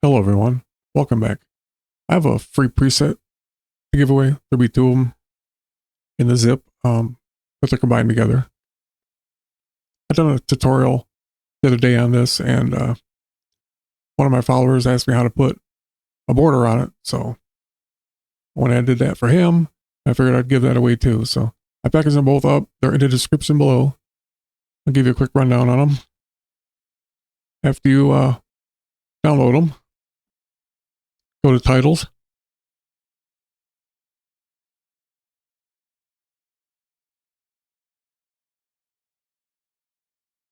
Hello everyone, welcome back. I have a free preset to give away. There'll be two of them in the zip, but they're combined together. I done a tutorial the other day on this, and one of my followers asked me how to put a border on it. So when I did that for him, I figured I'd give that away too. So I packaged them both up. They're in the description below. I'll give you a quick rundown on them. After you download them, go to titles.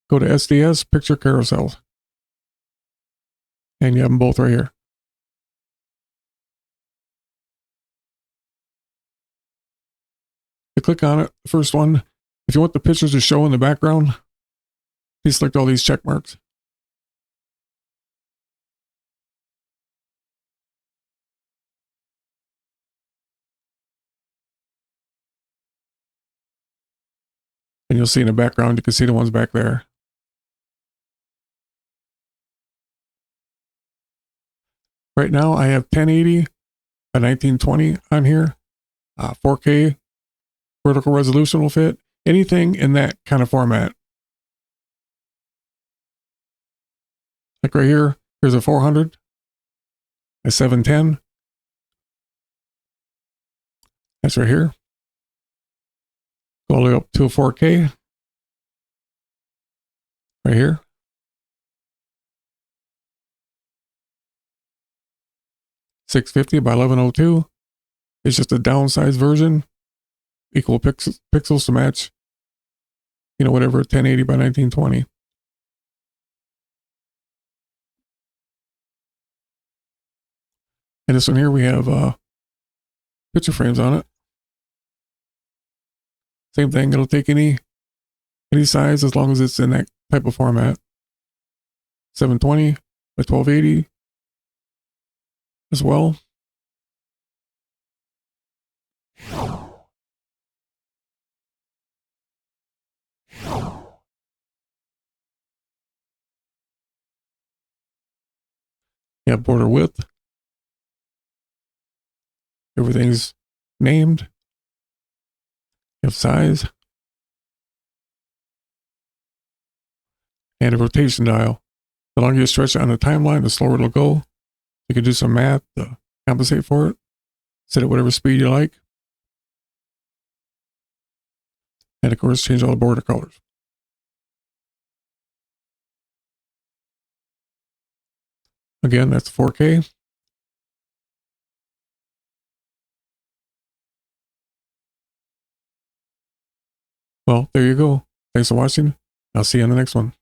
Go to SDS, picture carousels. And you have them both right here. You click on it, the first one. If you want the pictures to show in the background, you select all these check marks. And you'll see in the background, you can see the ones back there. Right now, I have 1080 by 1920 on here. 4K vertical resolution will fit. Anything in that kind of format. Like right here, here's a 400, a 710. That's right here. Go all the way up to a 4K. Right here. $650 by 1102. It's just a downsized version. Equal pixels to match, whatever, 1080 by 1920. And this one here, we have picture frames on it. Same thing, it'll take any size as long as it's in that type of format. 720 by 1280 as well. You have border width. Everything's named. You have size. And a rotation dial. The longer you stretch it on the timeline, the slower it'll go. You can do some math to compensate for it. Set at whatever speed you like. And of course, change all the border colors. Again, that's 4K. Well, there you go. Thanks for watching. I'll see you on the next one.